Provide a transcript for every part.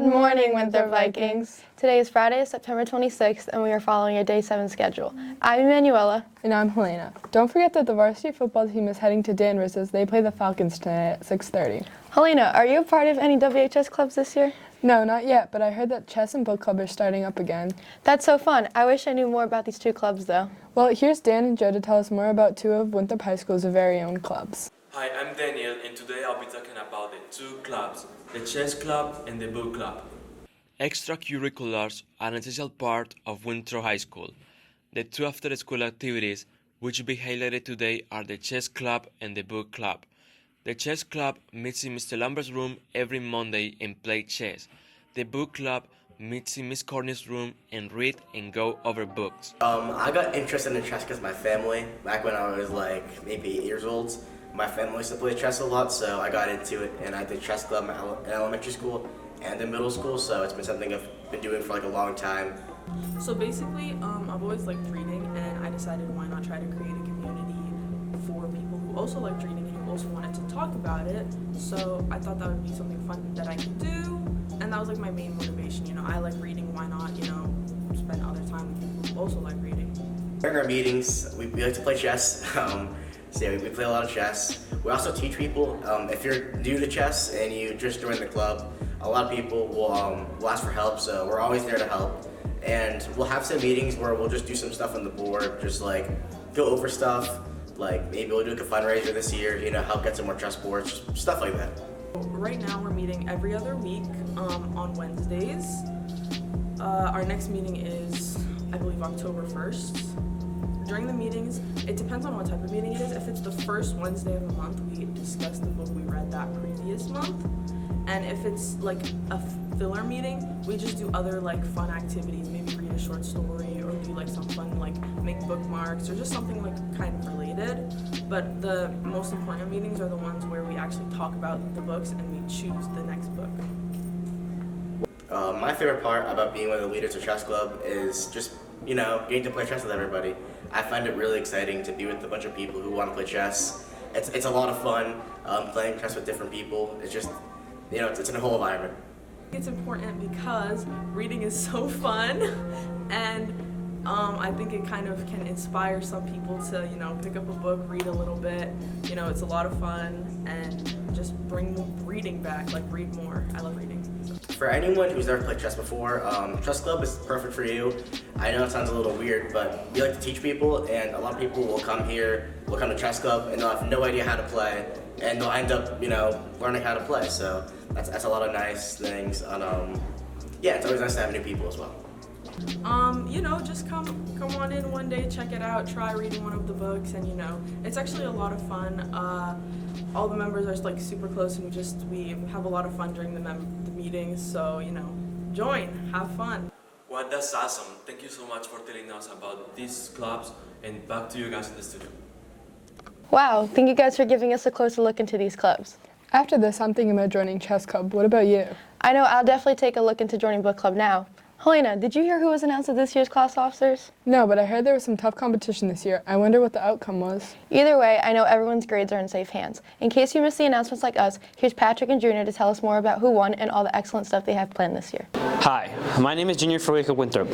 Good morning, Winthrop Vikings. Today is Friday, September 26th, and we are following a Day 7 schedule. I'm Emanuela. And I'm Helena. Don't forget that the varsity football team is heading to Danvers. They play the Falcons tonight at 6:30. Helena, are you a part of any WHS clubs this year? No, not yet, but I heard that chess and book club are starting up again. That's so fun. I wish I knew more about these two clubs, though. Well, here's Dan and Joe to tell us more about two of Winthrop High School's very own clubs. Hi, I'm Daniel, and today I'll be talking about the two clubs, the chess club and the book club. Extracurriculars are an essential part of Winthrop High School. The two after-school activities which will be highlighted today are the chess club and the book club. The chess club meets in Mr. Lambert's room every Monday and play chess. The book club meets in Miss Courtney's room and read and go over books. I got interested in chess because my family, back when I was like maybe 8 years old, my family used to play chess a lot, so I got into it, and I did chess club in elementary school and in middle school, so it's been something I've been doing for like a long time. So basically, I've always liked reading, and I decided why not try to create a community for people who also liked reading and who also wanted to talk about it. So I thought that would be something fun that I could do, and that was like my main motivation. You know, I like reading, why not, spend other time with people who also like reading. During our meetings, we like to play chess. So yeah, we play a lot of chess. We also teach people, if you're new to chess and you just joined the club, a lot of people will ask for help, so we're always there to help. And we'll have some meetings where we'll just do some stuff on the board, just like go over stuff, like maybe we'll do like a fundraiser this year, help get some more chess boards, stuff like that. Right now we're meeting every other week on Wednesdays. Our next meeting is, I believe, October 1st. During the meetings, it depends on what type of meeting it is. If it's the first Wednesday of the month, we discuss the book we read that previous month. And if it's like a filler meeting, we just do other like fun activities, maybe read a short story or do like some fun like make bookmarks or just something like kind of related. But the most important meetings are the ones where we actually talk about the books and we choose the next book. My favorite part about being one of the leaders of chess club is just, getting to play chess with everybody. I find it really exciting to be with a bunch of people who want to play chess. It's a lot of fun playing chess with different people. It's just, it's in a whole environment. It's important because reading is so fun, and I think it kind of can inspire some people to, pick up a book, read a little bit. It's a lot of fun, and just bring reading back, like read more. I love reading. For anyone who's never played chess before, chess club is perfect for you. I know it sounds a little weird, but we like to teach people, and a lot of people will come here, will come to chess club, and they'll have no idea how to play, and they'll end up, learning how to play. So that's a lot of nice things. And it's always nice to have new people as well. Just come on in one day, check it out, try reading one of the books, and it's actually a lot of fun. All the members are like super close, and we have a lot of fun during the meetings. So join, have fun. Well, that's awesome. Thank you so much for telling us about these clubs, and back to you guys in the studio. Wow, thank you guys for giving us a closer look into these clubs. After this, I'm thinking about joining chess club. What about you? I know I'll definitely take a look into joining book club now. Helena, did you hear who was announced as this year's class officers? No, but I heard there was some tough competition this year. I wonder what the outcome was. Either way, I know everyone's grades are in safe hands. In case you missed the announcements like us, here's Patrick and Junior to tell us more about who won and all the excellent stuff they have planned this year. Hi, my name is Junior for Wake Up Winthrop.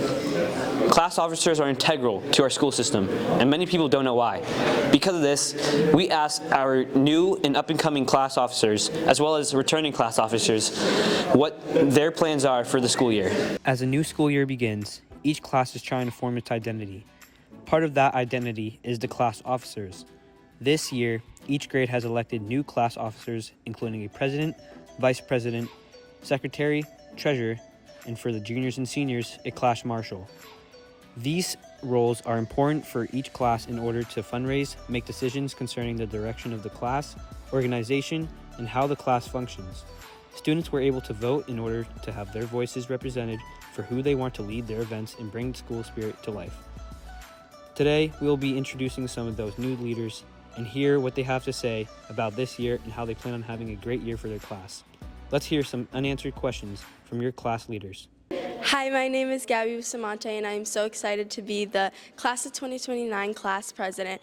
Class officers are integral to our school system, and many people don't know why. Because of this, we asked our new and up-and-coming class officers, as well as returning class officers, what their plans are for the school year. As a new school year begins, each class is trying to form its identity. Part of that identity is the class officers. This year, each grade has elected new class officers, including a president, vice president, secretary, treasurer, and for the juniors and seniors, a class marshal. These roles are important for each class in order to fundraise, make decisions concerning the direction of the class, organization, and how the class functions. Students were able to vote in order to have their voices represented for who they want to lead their events and bring school spirit to life. Today, we will be introducing some of those new leaders and hear what they have to say about this year and how they plan on having a great year for their class. Let's hear some unanswered questions from your class leaders. Hi, my name is Gabby Bustamante, and I am so excited to be the Class of 2029 class president.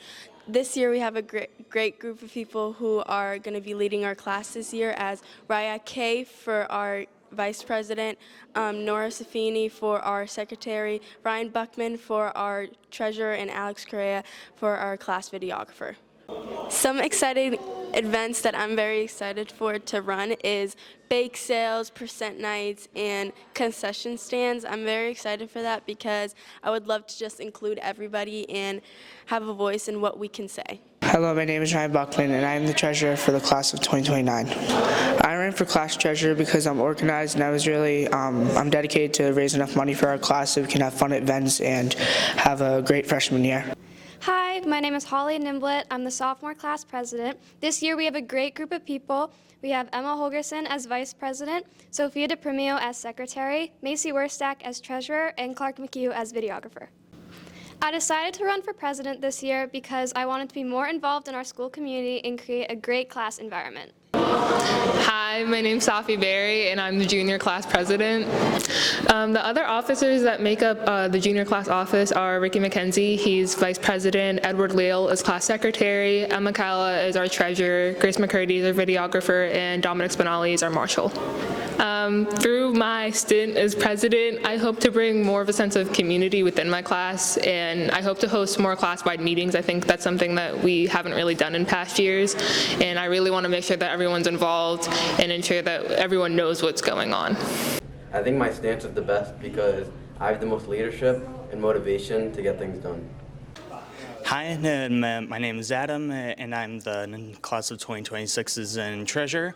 This year we have a great group of people who are going to be leading our class this year as Raya K for our vice president, Nora Safini for our secretary, Ryan Buckman for our treasurer, and Alex Correa for our class videographer. Some exciting events that I'm very excited for to run is bake sales, percent nights, and concession stands. I'm very excited for that because I would love to just include everybody and have a voice in what we can say. Hello, my name is Ryan Buckman, and I am the treasurer for the class of 2029. I ran for class treasurer because I'm organized and I was really, I'm dedicated to raise enough money for our class so we can have fun events and have a great freshman year. Hi, my name is Holly Nimblett. I'm the sophomore class president. This year we have a great group of people. We have Emma Holgerson as vice president, Sophia DePrimio as secretary, Macy Werstack as treasurer, and Clark McHugh as videographer. I decided to run for president this year because I wanted to be more involved in our school community and create a great class environment. Hi, my name's Safi Berry, and I'm the junior class president. The other officers that make up the junior class office are Ricky McKenzie, he's vice president, Edward Leal is class secretary, Emma Calla is our treasurer, Grace McCurdy is our videographer, and Dominic Spinelli is our marshal. Through my stint as president, I hope to bring more of a sense of community within my class, and I hope to host more class-wide meetings. I think that's something that we haven't really done in past years, and I really want to make sure that everyone's involved and ensure that everyone knows what's going on. I think my stance is the best because I have the most leadership and motivation to get things done. Hi, my name is Adam, and I'm the class of 2026's treasurer.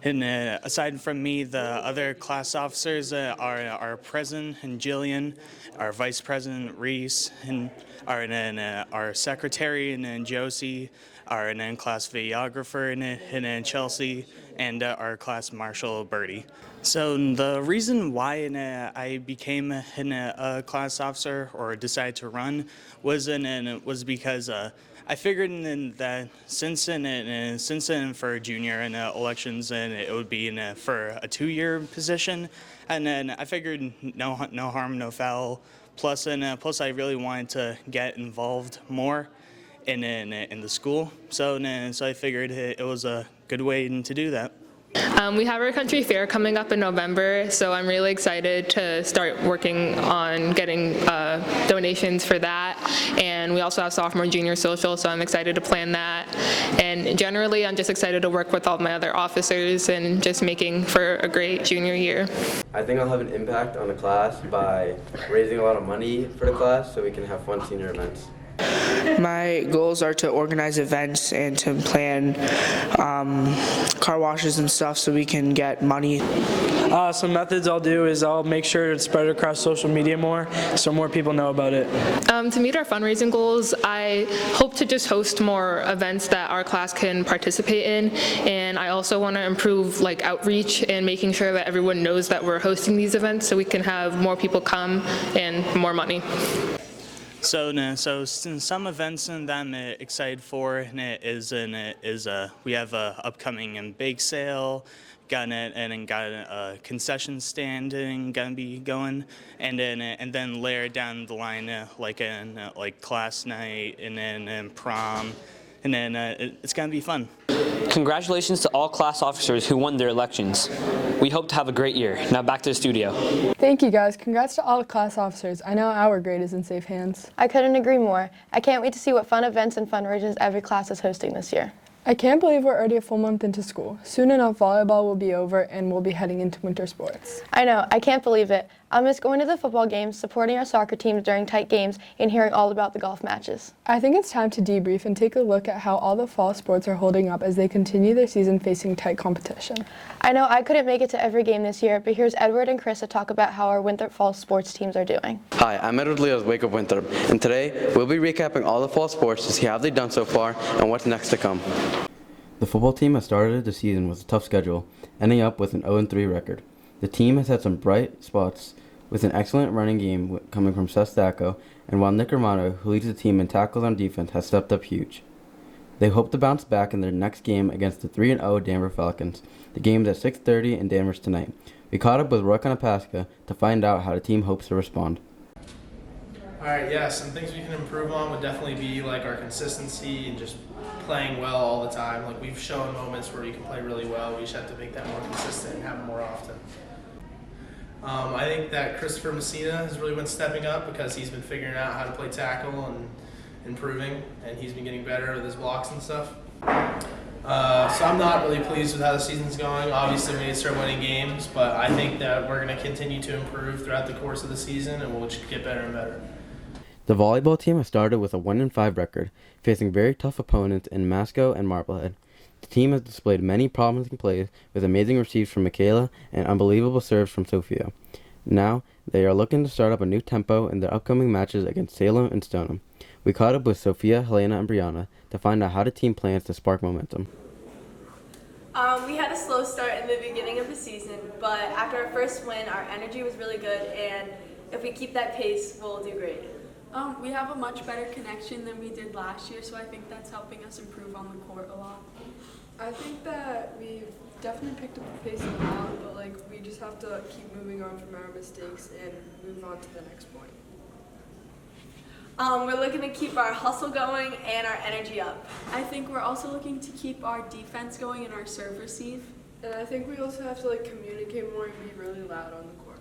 And aside from me, the other class officers are our president and Jillian, our vice president Reese, and our secretary and Josie, our class videographer and Chelsea, and our class marshal Bertie. So the reason why I became a class officer or decided to run was because I figured that since for junior elections it would be for a 2-year position, and then I figured no harm, no foul. Plus I really wanted to get involved more in the school. So I figured it was a good way to do that. We have our country fair coming up in November, so I'm really excited to start working on getting donations for that. And we also have sophomore junior social, so I'm excited to plan that. And generally, I'm just excited to work with all my other officers and just making for a great junior year. I think I'll have an impact on the class by raising a lot of money for the class so we can have fun senior events. My goals are to organize events and to plan car washes and stuff so we can get money. Some methods I'll do is I'll make sure to spread it across social media more so more people know about it. To meet our fundraising goals, I hope to just host more events that our class can participate in, and I also want to improve outreach and making sure that everyone knows that we're hosting these events so we can have more people come and more money. So some events that I'm excited for is we have a upcoming bake sale, got a concession stand gonna be going, and then later down the line like class night and then prom, and then it's gonna be fun. Congratulations to all class officers who won their elections. We hope to have a great year. Now back to the studio. Thank you guys. Congrats to all the class officers. I know our grade is in safe hands. I couldn't agree more. I can't wait to see what fun events and fundraisers every class is hosting this year. I can't believe we're already a full month into school. Soon enough, volleyball will be over and we'll be heading into winter sports. I know, I can't believe it. I'll miss going to the football games, supporting our soccer teams during tight games, and hearing all about the golf matches. I think it's time to debrief and take a look at how all the fall sports are holding up as they continue their season facing tight competition. I know I couldn't make it to every game this year, but here's Edward and Chris to talk about how our Winthrop Fall sports teams are doing. Hi, I'm Edward Leo with Wake Up Winthrop, and today we'll be recapping all the fall sports to see how they've done so far and what's next to come. The football team has started the season with a tough schedule, ending up with an 0-3 record. The team has had some bright spots with an excellent running game coming from Seth Stacco, and while Nick Romano, who leads the team in tackles on defense, has stepped up huge. They hope to bounce back in their next game against the 3-0 Denver Falcons. The game is at 6:30 in Danvers tonight. We caught up with Roy Konopaska to find out how the team hopes to respond. Alright, yeah, some things we can improve on would definitely be our consistency and just playing well all the time. We've shown moments where you can play really well. We just have to make that more consistent and have it more often. I think that Christopher Messina has really been stepping up because he's been figuring out how to play tackle and improving, and he's been getting better with his blocks and stuff. So I'm not really pleased with how the season's going. Obviously, we need to start winning games, but I think that we're going to continue to improve throughout the course of the season, and we'll just get better and better. The volleyball team has started with a 1-5 record, facing very tough opponents in Masco and Marblehead. The team has displayed many promising plays with amazing receives from Michaela and unbelievable serves from Sophia. Now, they are looking to start up a new tempo in their upcoming matches against Salem and Stoneham. We caught up with Sophia, Helena, and Brianna to find out how the team plans to spark momentum. We had a slow start in the beginning of the season, but after our first win, our energy was really good, and if we keep that pace, we'll do great. We have a much better connection than we did last year, so I think that's helping us improve on the court a lot. I think that we've definitely picked up the pace a lot, but we just have to keep moving on from our mistakes and move on to the next point. We're looking to keep our hustle going and our energy up. I think we're also looking to keep our defense going and our serve receive. And I think we also have to communicate more and be really loud on the court.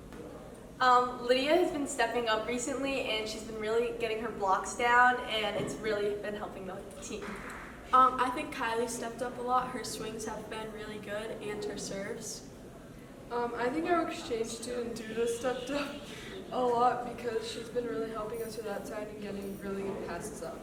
Lydia has been stepping up recently, and she's been really getting her blocks down, and it's really been helping the team. I think Kylie stepped up a lot. Her swings have been really good, and her serves. I think our exchange student Duda stepped up a lot because she's been really helping us with that side and getting really good passes up.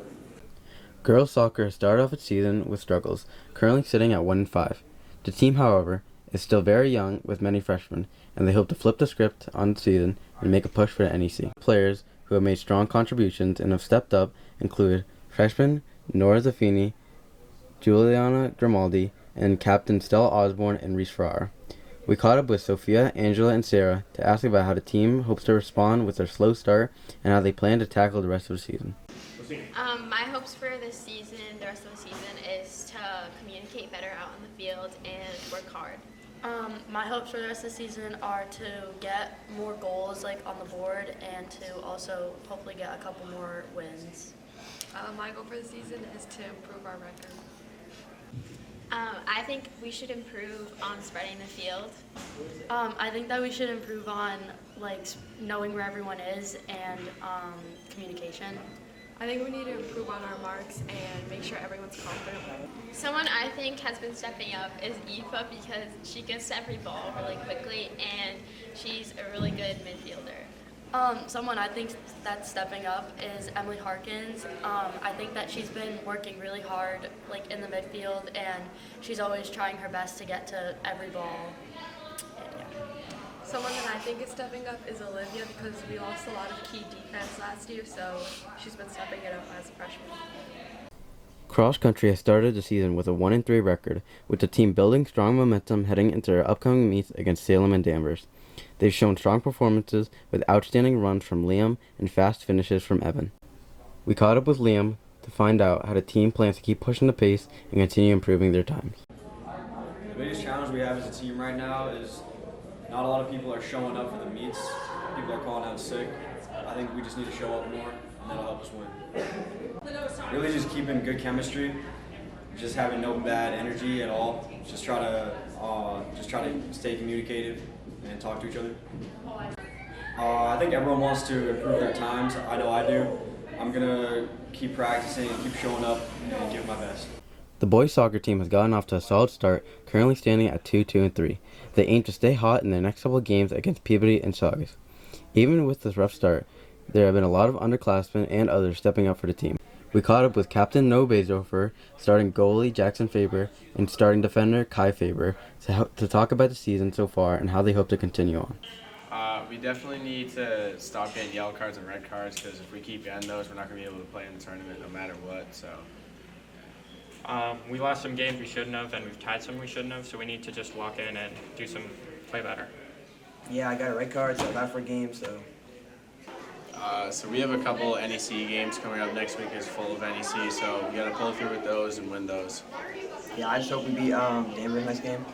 Girls soccer has started off its season with struggles, currently sitting at 1-5. The team, however, is still very young with many freshmen, and they hope to flip the script on the season and make a push for the NEC. Players who have made strong contributions and have stepped up include freshman Nora Zaffini, Juliana Grimaldi, and Captain Stella Osborne and Reese Farrar. We caught up with Sophia, Angela, and Sarah to ask about how the team hopes to respond with their slow start and how they plan to tackle the rest of the season. My hopes for this season, the rest of the season, is to communicate better out on the field and work hard. My hopes for the rest of the season are to get more goals on the board and to also hopefully get a couple more wins. My goal for the season is to improve our record. I think we should improve on spreading the field. I think that we should improve on knowing where everyone is and communication. I think we need to improve on our marks and make sure everyone's confident. Someone I think has been stepping up is Aoife because she gets to every ball really quickly and she's a really good midfielder. Someone I think that's stepping up is Emily Harkins. I think that she's been working really hard in the midfield and she's always trying her best to get to every ball. Someone that I think is stepping up is Olivia because we lost a lot of key defense last year, so she's been stepping it up as a freshman. Cross country has started the season with a 1-3 record, with the team building strong momentum heading into their upcoming meets against Salem and Danvers. They've shown strong performances with outstanding runs from Liam and fast finishes from Evan. We caught up with Liam to find out how the team plans to keep pushing the pace and continue improving their times. The biggest challenge we have as a team right now is not a lot of people are showing up for the meets. People are calling out sick. I think we just need to show up more, and that'll help us win. Really just keeping good chemistry, just having no bad energy at all. Just try to stay communicative and talk to each other. I think everyone wants to improve their times. I know I do. I'm gonna keep practicing and keep showing up and give my best. The boys soccer team has gotten off to a solid start, currently standing at 2-2-3. They aim to stay hot in their next couple of games against Peabody and Saugus. Even with this rough start, there have been a lot of underclassmen and others stepping up for the team. We caught up with Captain Noah Bazofer, starting goalie Jackson Faber, and starting defender Kai Faber to talk about the season so far and how they hope to continue on. We definitely need to stop getting yellow cards and red cards because if we keep getting those, we're not going to be able to play in the tournament no matter what. So. We lost some games we shouldn't have, and we've tied some we shouldn't have, so we need to just walk in and play better. Yeah, I got a red card, so I'm out for a game, so. So we have a couple NEC games coming up next week is full of NEC, so we got to pull through with those and win those. Yeah, I just hope we beat Denver next game.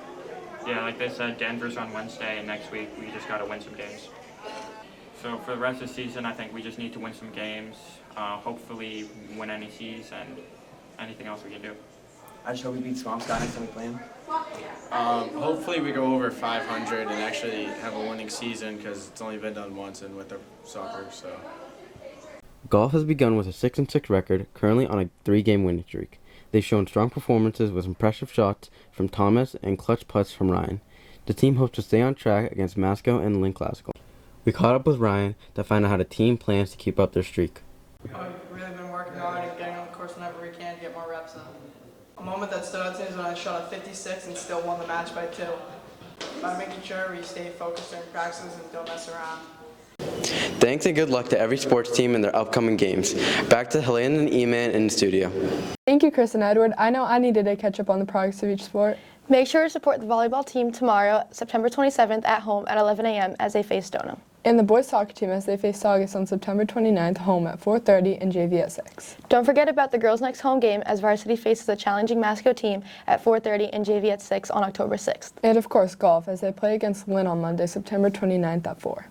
Yeah, like they said, Denver's on Wednesday, and next week we just got to win some games. So for the rest of the season, I think we just need to win some games, hopefully win NECs, and anything else we can do. I just hope we beat Swampscott next time we play them. Hopefully we go over 500 and actually have a winning season because it's only been done once in Winthrop soccer. So. Golf has begun with a 6-6 record, currently on a 3-game winning streak. They've shown strong performances with impressive shots from Thomas and clutch putts from Ryan. The team hopes to stay on track against Masco and Lynn Classical. We caught up with Ryan to find out how the team plans to keep up their streak. We've really been working hard and getting on the course whenever we can to get more reps in. A moment that stood out to me is when I shot a 56 and still won the match by 2. By making sure we stay focused during practices and don't mess around. Thanks and good luck to every sports team in their upcoming games. Back to Helene and E-Man in the studio. Thank you, Chris and Edward. I know I needed to catch up on the progress of each sport. Make sure to support the volleyball team tomorrow, September 27th at home at 11 a.m. as they face Stoneham. And the boys soccer team as they face Saugus on September 29th, home at 4:30 and JV at 6. Don't forget about the girls' next home game as varsity faces a challenging Masco team at 4:30 and JV at 6 on October 6th. And of course, golf as they play against Lynn on Monday, September 29th at 4.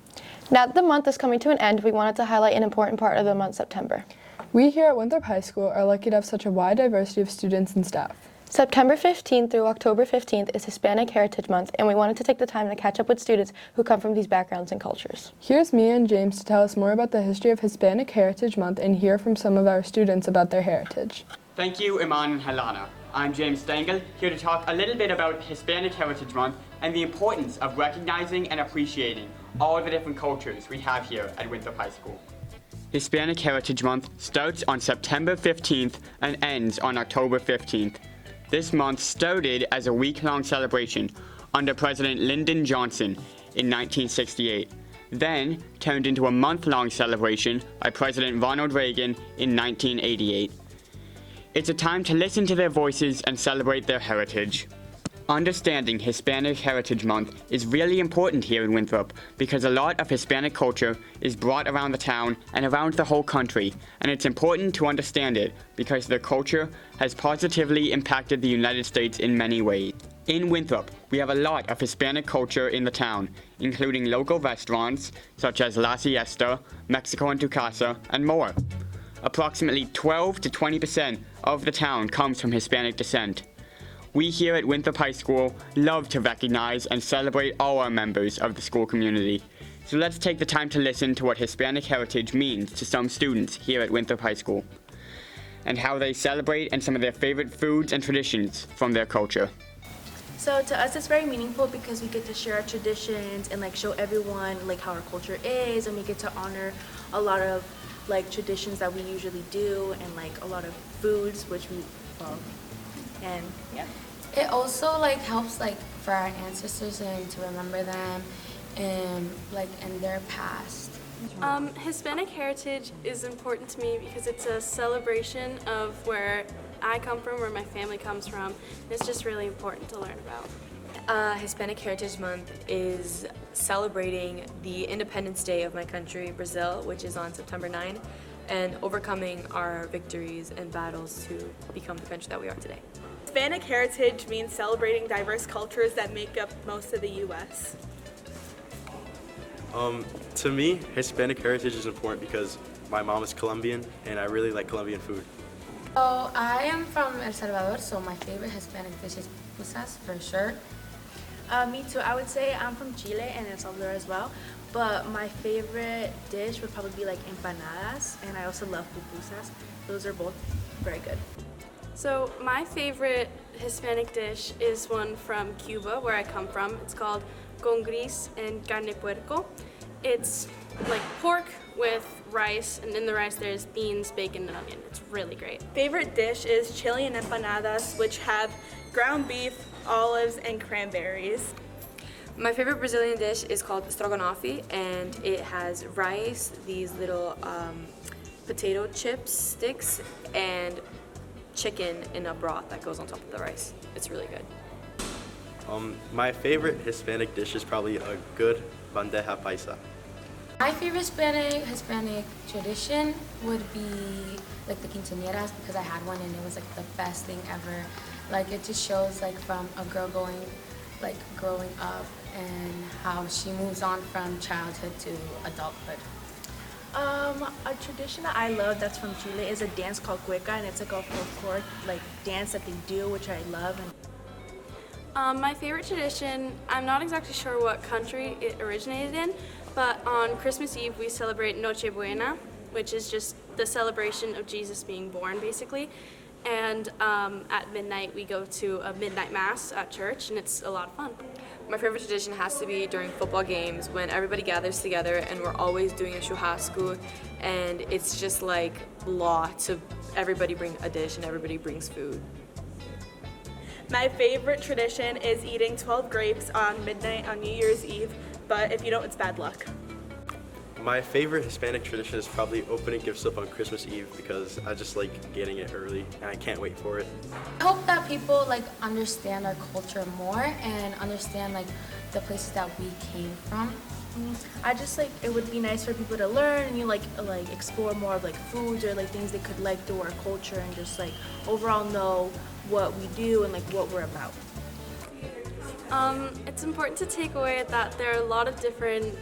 Now that the month is coming to an end, we wanted to highlight an important part of the month, September. We here at Winthrop High School are lucky to have such a wide diversity of students and staff. September 15th through October 15th is Hispanic Heritage Month, and we wanted to take the time to catch up with students who come from these backgrounds and cultures. Here's Mia and James to tell us more about the history of Hispanic Heritage Month and hear from some of our students about their heritage. Thank you, Iman and Helena. I'm James Stengel, here to talk a little bit about Hispanic Heritage Month and the importance of recognizing and appreciating all the different cultures we have here at Winthrop High School. Hispanic Heritage Month starts on September 15th and ends on October 15th. This month started as a week-long celebration under President Lyndon Johnson in 1968, then turned into a month-long celebration by President Ronald Reagan in 1988. It's a time to listen to their voices and celebrate their heritage. Understanding Hispanic Heritage Month is really important here in Winthrop because a lot of Hispanic culture is brought around the town and around the whole country, and it's important to understand it because their culture has positively impacted the United States in many ways. In Winthrop, we have a lot of Hispanic culture in the town, including local restaurants such as La Siesta, Mexico and Tu Casa, and more. Approximately 12 to 20% of the town comes from Hispanic descent. We here at Winthrop High School love to recognize and celebrate all our members of the school community. So let's take the time to listen to what Hispanic heritage means to some students here at Winthrop High School, and how they celebrate and some of their favorite foods and traditions from their culture. So to us it's very meaningful because we get to share our traditions and show everyone how our culture is, and we get to honor a lot of traditions that we usually do and a lot of foods which we love. And yeah. It also helps for our ancestors and to remember them and in their past. Hispanic heritage is important to me because it's a celebration of where I come from, where my family comes from. It's just really important to learn about. Hispanic Heritage Month is celebrating the Independence Day of my country, Brazil, which is on September 9, and overcoming our victories and battles to become the country that we are today. Hispanic heritage means celebrating diverse cultures that make up most of the U.S. To me, Hispanic heritage is important because my mom is Colombian and I really like Colombian food. So I am from El Salvador, so my favorite Hispanic dish is pupusas for sure. Me too. I would say I'm from Chile and El Salvador as well, but my favorite dish would probably be empanadas, and I also love pupusas. Those are both very good. So my favorite Hispanic dish is one from Cuba, where I come from. It's called con gris and carne puerco. It's pork with rice, and in the rice there's beans, bacon, and onion. It's really great. Favorite dish is chili and empanadas, which have ground beef, olives, and cranberries. My favorite Brazilian dish is called stroganoff, and it has rice, these little potato chip sticks, and chicken in a broth that goes on top of the rice. It's really good. My favorite Hispanic dish is probably a good bandeja paisa. My favorite Hispanic tradition would be the quinceañeras because I had one and it was the best thing ever. It just shows from a girl growing up and how she moves on from childhood to adulthood. A tradition that I love that's from Chile is a dance called cueca, and it's a folklore dance that they do, which I love. My favorite tradition, I'm not exactly sure what country it originated in, but on Christmas Eve we celebrate Noche Buena, which is just the celebration of Jesus being born, basically. And at midnight we go to a midnight mass at church, and it's a lot of fun. My favorite tradition has to be during football games when everybody gathers together and we're always doing a churrasco, and it's just like law to everybody bring a dish and everybody brings food. My favorite tradition is eating 12 grapes on midnight on New Year's Eve, but if you don't, it's bad luck. My favorite Hispanic tradition is probably opening gifts up on Christmas Eve because I just like getting it early and I can't wait for it. I hope that people like understand our culture more and understand like the places that we came from. I just like it would be nice for people to learn and like explore more of like foods or like things they could like through our culture and just like overall know what we do and like what we're about. It's important to take away that there are a lot of different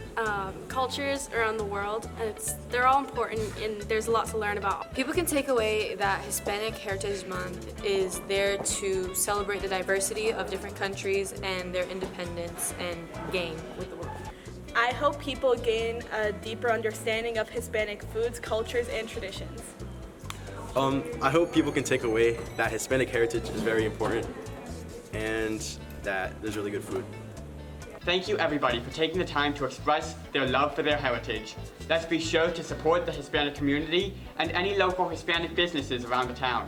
cultures around the world, and they're all important and there's a lot to learn about. People can take away that Hispanic Heritage Month is there to celebrate the diversity of different countries and their independence and gain with the world. I hope people gain a deeper understanding of Hispanic foods, cultures, and traditions. I hope people can take away that Hispanic heritage is very important and that there's really good food. Thank you everybody for taking the time to express their love for their heritage. Let's be sure to support the Hispanic community and any local Hispanic businesses around the town.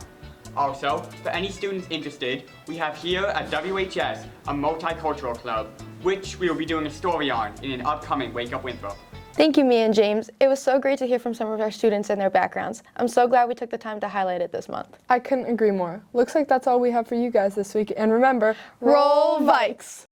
Also, for any students interested, we have here at WHS a multicultural club, which we will be doing a story on in an upcoming Wake Up Winthrop. Thank you, Mia and James. It was so great to hear from some of our students and their backgrounds. I'm so glad we took the time to highlight it this month. I couldn't agree more. Looks like that's all we have for you guys this week. And remember, Roll Vikes!